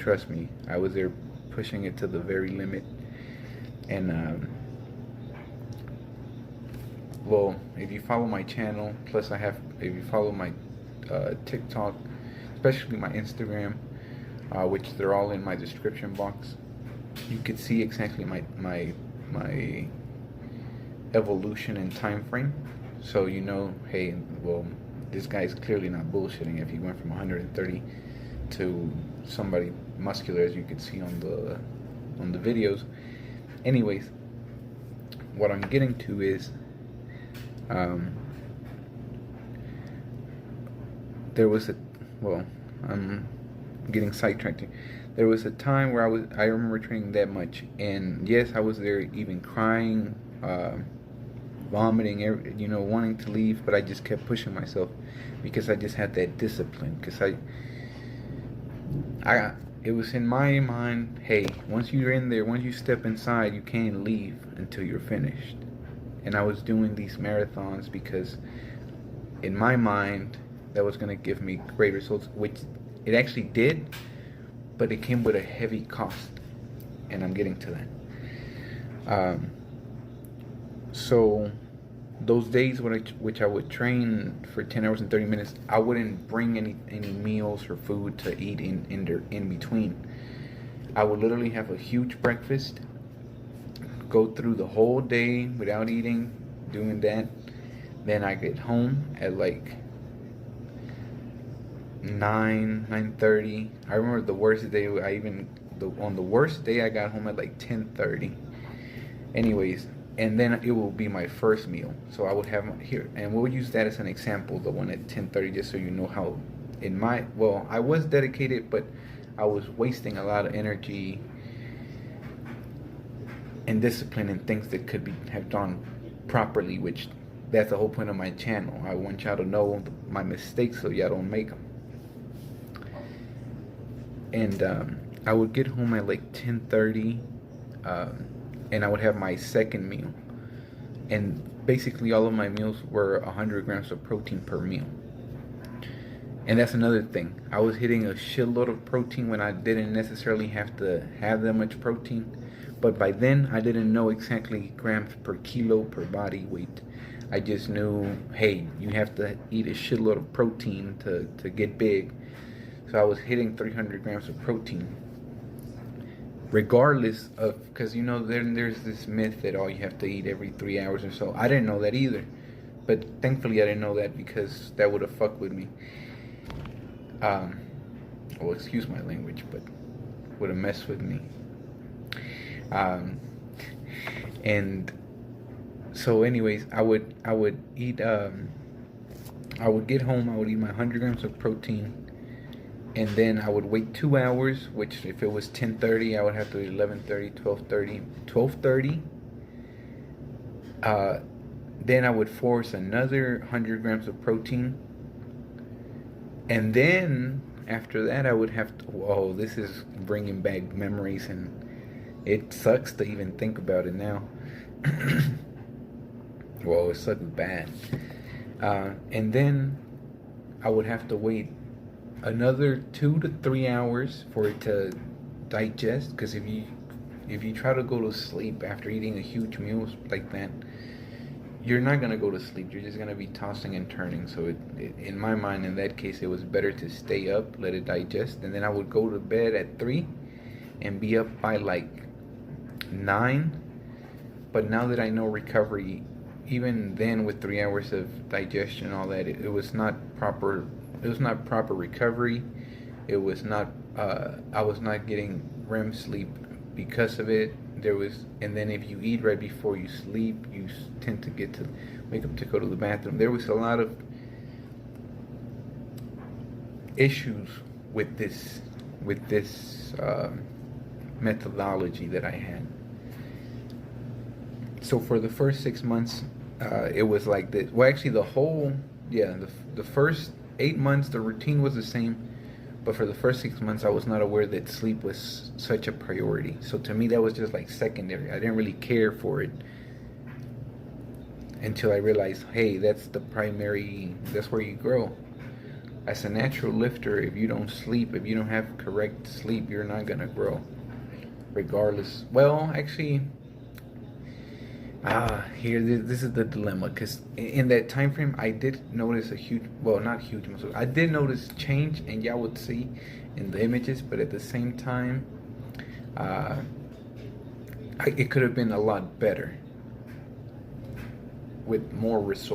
trust me, I was there pushing it to the very limit. And well, if you follow my channel, plus if you follow my TikTok, especially my Instagram, which they're all in my description box, you could see exactly my evolution and time frame. So you know, hey, well, this guy's clearly not bullshitting if he went from 130 to somebody muscular, as you could see on the videos. Anyways, what I'm getting to is there was a, well, I'm getting sidetracked here. There was a time where I remember training that much, and yes, I was there even crying, vomiting, you know, wanting to leave, but I just kept pushing myself because I just had that discipline. Because it was in my mind, hey, once you're in there, once you step inside, you can't leave until you're finished. And I was doing these marathons because in my mind, that was going to give me great results, which it actually did, but it came with a heavy cost, and I'm getting to that. So those days which I would train for 10 hours and 30 minutes, I wouldn't bring any meals or food to eat in between. I would literally have a huge breakfast, go through the whole day without eating, doing that. Then I get home at like 9:30. I remember the worst day. On the worst day I got home at like 10:30. Anyways, and then it will be my first meal. So I would have here, and we'll use that as an example, the one at 10:30, just so you know how I was dedicated, but I was wasting a lot of energy and discipline in things that could have done properly, which that's the whole point of my channel. I want y'all to know my mistakes so y'all don't make them. And I would get home at like 10:30, and I would have my second meal. And basically all of my meals were 100 grams of protein per meal. And that's another thing. I was hitting a shitload of protein when I didn't necessarily have to have that much protein. But by then, I didn't know exactly grams per kilo per body weight. I just knew, hey, you have to eat a shitload of protein to get big. So I was hitting 300 grams of protein. Regardless of, because you know, there's this myth that you have to eat every 3 hours or so. I didn't know that either. But thankfully I didn't know that, because that would have fucked with me. Well, excuse my language, but would have messed with me. And so anyways, I would eat, I would get home, I would eat my 100 grams of protein, and then I would wait 2 hours, which if it was 10:30, I would have to eat 11:30, 12:30. Then I would force another 100 grams of protein, and then after that I would have to, whoa, this is bringing back memories, and it sucks to even think about it now. Whoa, it sucks bad. And then I would have to wait another 2 to 3 hours for it to digest, because if you try to go to sleep after eating a huge meal like that, you're not gonna go to sleep. You're just gonna be tossing and turning. So in my mind, in that case, it was better to stay up, let it digest, and then I would go to bed at 3 and be up by like 9. But now that I know recovery, even then with 3 hours of digestion and all that, it was not proper. It was not proper recovery. It was not. I was not getting REM sleep because of it. And then if you eat right before you sleep, you tend to wake up to go to the bathroom. There was a lot of issues with this methodology that I had. So for the first 6 months, it was like this. Well, actually, the first 8 months, the routine was the same. But for the first 6 months, I was not aware that sleep was such a priority. So to me, that was just like secondary. I didn't really care for it until I realized, hey, that's where you grow. as a natural lifter, if you don't sleep, if you don't have correct sleep, you're not gonna grow, regardless. Well, actually, here this is the dilemma, because in that time frame, I did notice a huge, well, not huge muscle. I did notice change, and y'all would see in the images, but at the same time, it could have been a lot better with more results.